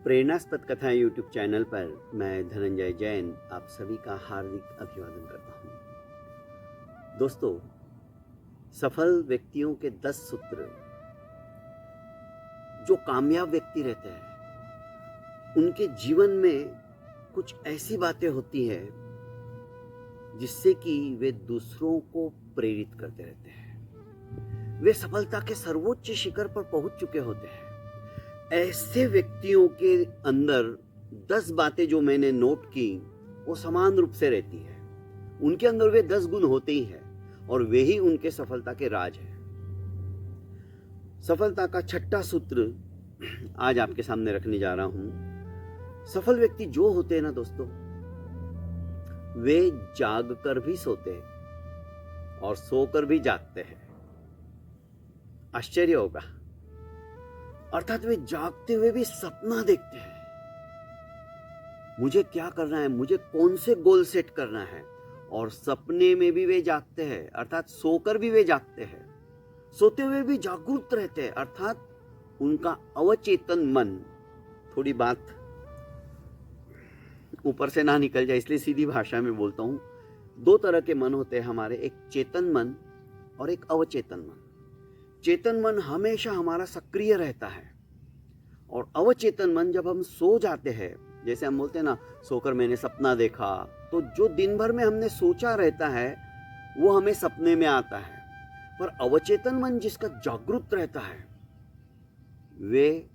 प्रेरणास्पद कथाएं YouTube channel पर मैं धनंजय जैन आप सभी का हार्दिक अभिवादन करता हूं। दोस्तों, सफल व्यक्तियों के 10 सूत्र। जो कामयाब व्यक्ति रहते हैं उनके जीवन में कुछ ऐसी बातें होती है जिससे कि वे दूसरों को प्रेरित करते रहते हैं। वे सफलता के सर्वोच्च शिखर पर पहुंच चुके होते हैं। ऐसे व्यक्तियों के अंदर 10 बातें जो मैंने नोट की वो समान रूप से रहती है। उनके अंदर वे 10 गुण होते ही हैं और वे ही उनके सफलता के राज हैं। सफलता का छठा सूत्र आज आपके सामने रखने जा रहा हूं। सफल व्यक्ति जो होते हैं ना दोस्तों, वे जाग कर भी सोते हैं और सोकर भी जागते हैं। आश्चर्य होगा। अर्थात वे जागते हुए भी सपना देखते हैं, मुझे क्या करना है, मुझे कौन से गोल सेट करना है। और सपने में भी वे जागते हैं, अर्थात सोकर भी वे जागते हैं, सोते हुए भी जागरूक रहते हैं। अर्थात उनका अवचेतन मन, थोड़ी बात ऊपर से ना निकल जाए इसलिए सीधी भाषा में बोलता हूं। 2 तरह के मन होते हैं हमारे, एक चेतन मन और एक अवचेतन मन। चेतन मन हमेशा हमारा सक्रिय रहता है और अवचेतन मन जब हम सो जाते हैं, जैसे हम बोलते हैं ना, सोकर मैंने सपना देखा, तो जो दिन भर में हमने सोचा रहता है वो हमें सपने में आता है। पर अवचेतन मन जिसका जागरूक रहता है वे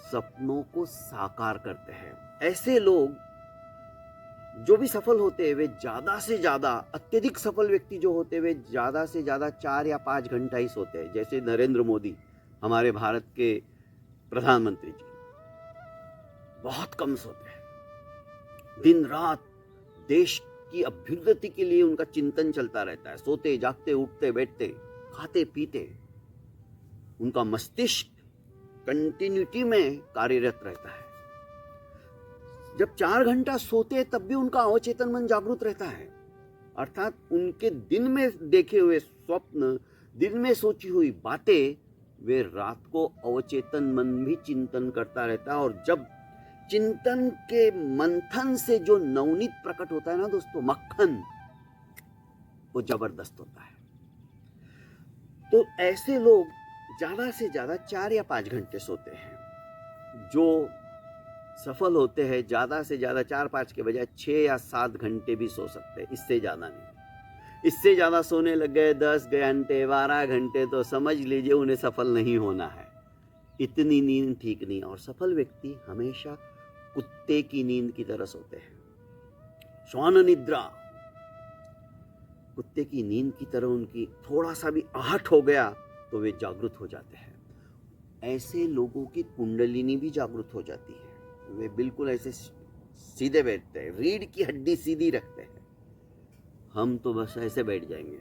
सपनों को साकार करते हैं। ऐसे लोग जो भी सफल होते हैं वे ज्यादा से ज्यादा, अत्यधिक सफल व्यक्ति जो होते हैं वे ज्यादा से ज्यादा 4 या 5 घंटा ही सोते हैं। जैसे नरेंद्र मोदी, हमारे भारत के प्रधानमंत्री जी, बहुत कम सोते हैं। दिन रात देश की अभ्युन्नति के लिए उनका चिंतन चलता रहता है। सोते जागते, उठते बैठते, खाते पीते, उनका मस्तिष्क कंटिन्यूटी में कार्यरत रहता है। जब 4 घंटा सोते तब भी उनका अवचेतन मन जागरूक रहता है। अर्थात उनके दिन में देखे हुए स्वप्न, दिन में सोची हुई बातें वे रात को अवचेतन मन भी चिंतन करता रहता है। और जब चिंतन के मंथन से जो नवनीत प्रकट होता है ना दोस्तों, मक्खन, वो जबरदस्त होता है। तो ऐसे लोग ज्यादा से ज्यादा 4 या 5 घंटे सोते हैं। जो सफल होते हैं ज्यादा से ज्यादा 4-5 के बजाय 6 या 7 घंटे भी सो सकते हैं, इससे ज्यादा नहीं। इससे ज्यादा सोने लग गए 10 घंटे, 12 घंटे, तो समझ लीजिए उन्हें सफल नहीं होना है। इतनी नींद ठीक नहीं। और सफल व्यक्ति हमेशा कुत्ते की नींद की तरह सोते हैं, श्वान निद्रा। कुत्ते की नींद की तरह उनकी थोड़ा सा भी आहट हो गया तो वे जागृत हो जाते हैं। ऐसे लोगों की कुंडलिनी भी जागृत हो जाती है। वे बिल्कुल ऐसे सीधे बैठते हैं, रीढ़ की हड्डी सीधी रखते हैं। हम तो बस ऐसे बैठ जाएंगे।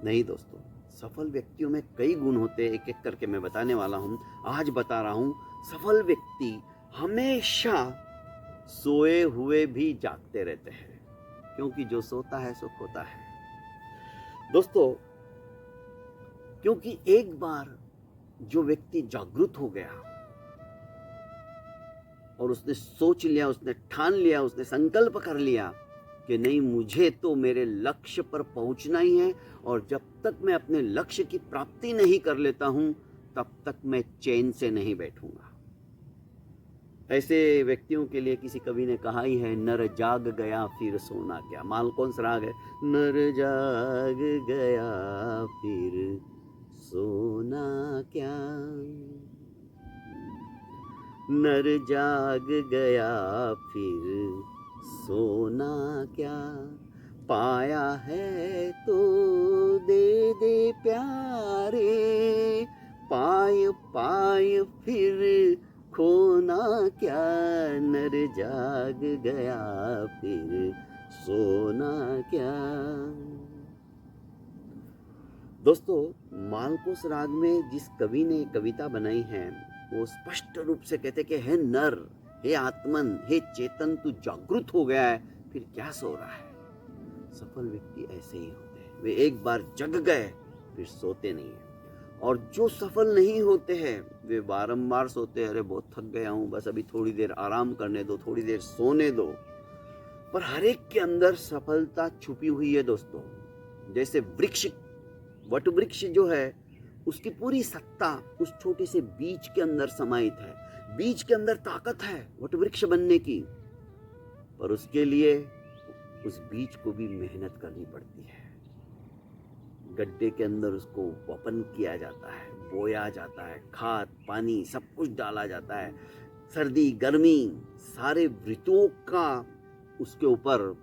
नहीं दोस्तों, सफल व्यक्तियों में कई गुण होते हैं, एक एक करके मैं बताने वाला हूं। आज बता रहा हूं, सफल व्यक्ति हमेशा सोए हुए भी जागते रहते हैं, क्योंकि जो सोता है सो खोता है। दोस्तों, क्योंकि एक बार जो व्यक्ति जागृत हो गया और उसने सोच लिया, उसने ठान लिया, उसने संकल्प कर लिया कि नहीं, मुझे तो मेरे लक्ष्य पर पहुंचना ही है और जब तक मैं अपने लक्ष्य की प्राप्ति नहीं कर लेता हूं तब तक मैं चैन से नहीं बैठूंगा। ऐसे व्यक्तियों के लिए किसी कवि ने कहा ही है, नर जाग गया फिर सोना क्या। मालकौंस राग है, नर जाग गया फिर सोना क्या, नर जाग गया फिर सोना क्या, पाया है तो दे दे प्यारे, पाय पाय फिर खोना क्या, नर जाग गया फिर सोना क्या। दोस्तों, मालकोस राग में जिस कवि ने कविता बनाई है वो स्पष्ट रूप से कहते कि हे नर, हे आत्मन, हे चेतन, तू जागृत हो गया है, फिर क्या सो रहा है। सफल व्यक्ति ऐसे ही होते हैं, वे एक बार जग गए फिर सोते नहीं है। और जो सफल नहीं होते हैं वे बारंबार सोते हैं, अरे बहुत थक गया हूँ, बस अभी थोड़ी देर आराम करने दो, थोड़ी देर सोने दो। पर हर एक के अंदर सफलता छुपी हुई है दोस्तों। जैसे वृक्ष, वट वृक्ष जो है, उसकी पूरी सत्ता उस छोटे से बीज के अंदर समाहित है। बीज के अंदर ताकत है वट वृक्ष बनने की, पर उसके लिए उस बीज को भी मेहनत करनी पड़ती है। गड्ढे के अंदर उसको वपन किया जाता है, बोया जाता है, खाद पानी सब कुछ डाला जाता है, सर्दी गर्मी सारे ऋतुओं का उसके ऊपर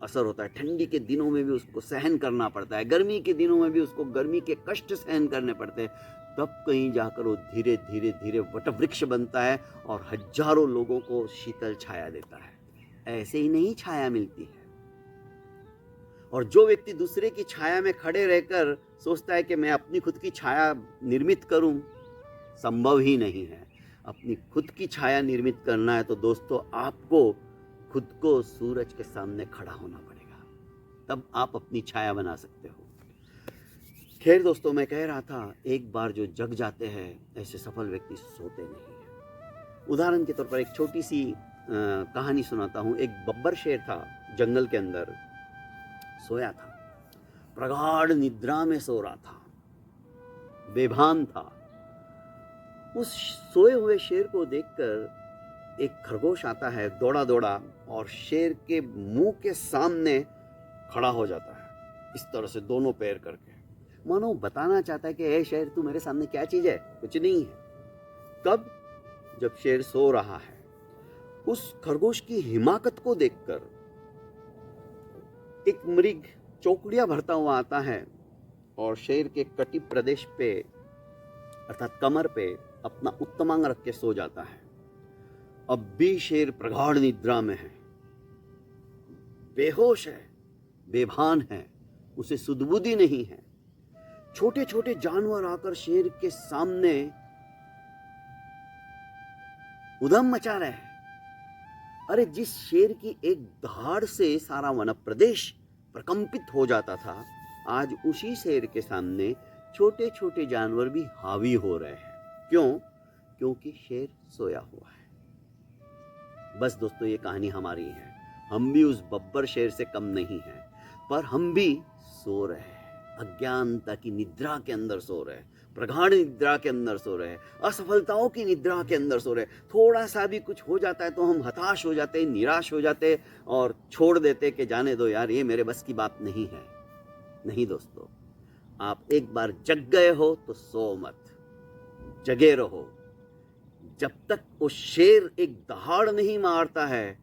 असर होता है। ठंडी के दिनों में भी उसको सहन करना पड़ता है, गर्मी के दिनों में भी उसको गर्मी के कष्ट सहन करने पड़ते हैं। तब कहीं जाकर वो धीरे धीरे धीरे वटवृक्ष बनता है और हजारों लोगों को शीतल छाया देता है। ऐसे ही नहीं छाया मिलती है। और जो व्यक्ति दूसरे की छाया में खड़े रहकर सोचता है कि मैं अपनी खुद की छाया निर्मित करूं, संभव ही नहीं है। अपनी खुद की छाया निर्मित करना है तो दोस्तों आपको खुद को सूरज के सामने खड़ा होना पड़ेगा, तब आप अपनी छाया बना सकते हो। खैर दोस्तों, मैं कह रहा था एक बार जो जग जाते हैं ऐसे सफल व्यक्ति सोते नहीं है। उदाहरण के तौर पर एक छोटी सी कहानी सुनाता हूँ। एक बब्बर शेर था, जंगल के अंदर सोया था, प्रगाढ़ निद्रा में सो रहा था, बेभान था। उस सोए हुए शेर को देखकर एक खरगोश आता है दौड़ा दौड़ा और शेर के मुंह के सामने खड़ा हो जाता है, इस तरह से दोनों पैर करके, मानो बताना चाहता है कि ए शेर, तू मेरे सामने क्या चीज है, कुछ नहीं है। कब? जब शेर सो रहा है। उस खरगोश की हिमाकत को देखकर एक मृग चौकड़ियां भरता हुआ आता है और शेर के कटी प्रदेश पे अर्थात कमर पे अपना उत्तमांग रख के सो जाता है। अब भी शेर प्रगाढ़ निद्रा में है, बेहोश है, बेभान है, उसे सुधबुद्धि नहीं है। छोटे छोटे जानवर आकर शेर के सामने उधम मचा रहे हैं। अरे जिस शेर की एक दहाड़ से सारा वन प्रदेश प्रकंपित हो जाता था, आज उसी शेर के सामने छोटे छोटे जानवर भी हावी हो रहे हैं। क्यों? क्योंकि शेर सोया हुआ है। बस दोस्तों, ये कहानी हमारी है। हम भी उस बब्बर शेर से कम नहीं हैं, पर हम भी सो रहे हैं, अज्ञानता की निद्रा के अंदर सो रहे हैं, प्रगाढ़ निद्रा के अंदर सो रहे हैं, असफलताओं की निद्रा के अंदर सो रहे हैं। थोड़ा सा भी कुछ हो जाता है तो हम हताश हो जाते, निराश हो जाते और छोड़ देते कि जाने दो यार, ये मेरे बस की बात नहीं है। नहीं दोस्तों, आप एक बार जग गए हो तो सो मत, जगे रहो। जब तक वो शेर एक दहाड़ नहीं मारता है,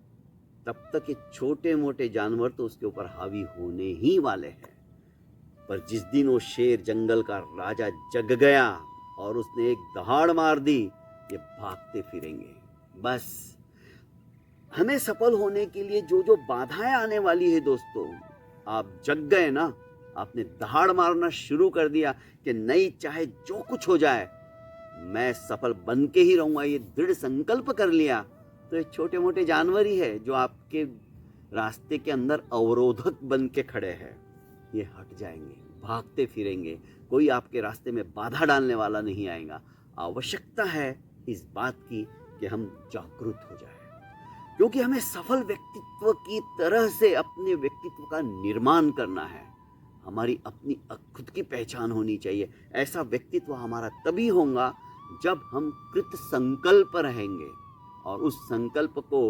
तब तक ये छोटे मोटे जानवर तो उसके ऊपर हावी होने ही वाले हैं। पर जिस दिन वो शेर जंगल का राजा जग गया और उसने एक दहाड़ मार दी, ये भागते फिरेंगे। बस हमें सफल होने के लिए जो जो बाधाएं आने वाली है दोस्तों, आप जग गए ना, आपने दहाड़ मारना शुरू कर दिया कि नहीं, चाहे जो कुछ हो जाए मैं सफल बन के ही रहूंगा, ये दृढ़ संकल्प कर लिया, तो ये छोटे मोटे जानवर ही है जो आपके रास्ते के अंदर अवरोधक बन के खड़े हैं, ये हट जाएंगे, भागते फिरेंगे। कोई आपके रास्ते में बाधा डालने वाला नहीं आएगा। आवश्यकता है इस बात की कि हम जागरूक हो जाएं, क्योंकि हमें सफल व्यक्तित्व की तरह से अपने व्यक्तित्व का निर्माण करना है। हमारी अपनी खुद की पहचान होनी चाहिए। ऐसा व्यक्तित्व हमारा तभी होगा जब हम कृत संकल्प रहेंगे, और उस संकल्प को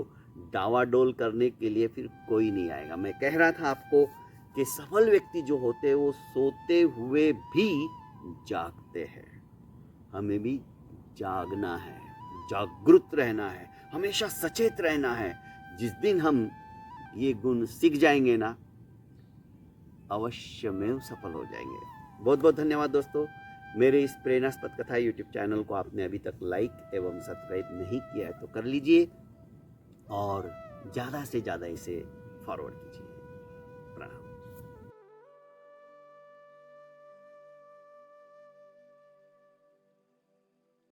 डावाडोल करने के लिए फिर कोई नहीं आएगा। मैं कह रहा था आपको कि सफल व्यक्ति जो होते हैं वो सोते हुए भी जागते हैं। हमें भी जागना है, जागरूक रहना है, हमेशा सचेत रहना है। जिस दिन हम ये गुण सीख जाएंगे ना, अवश्य में सफल हो जाएंगे। बहुत बहुत धन्यवाद दोस्तों। मेरे इस प्रेरणास्पद कथा यूट्यूब चैनल को आपने अभी तक लाइक एवं सब्सक्राइब नहीं किया है तो कर लीजिए और ज़्यादा से ज़्यादा इसे फॉरवर्ड कीजिए। प्रणाम।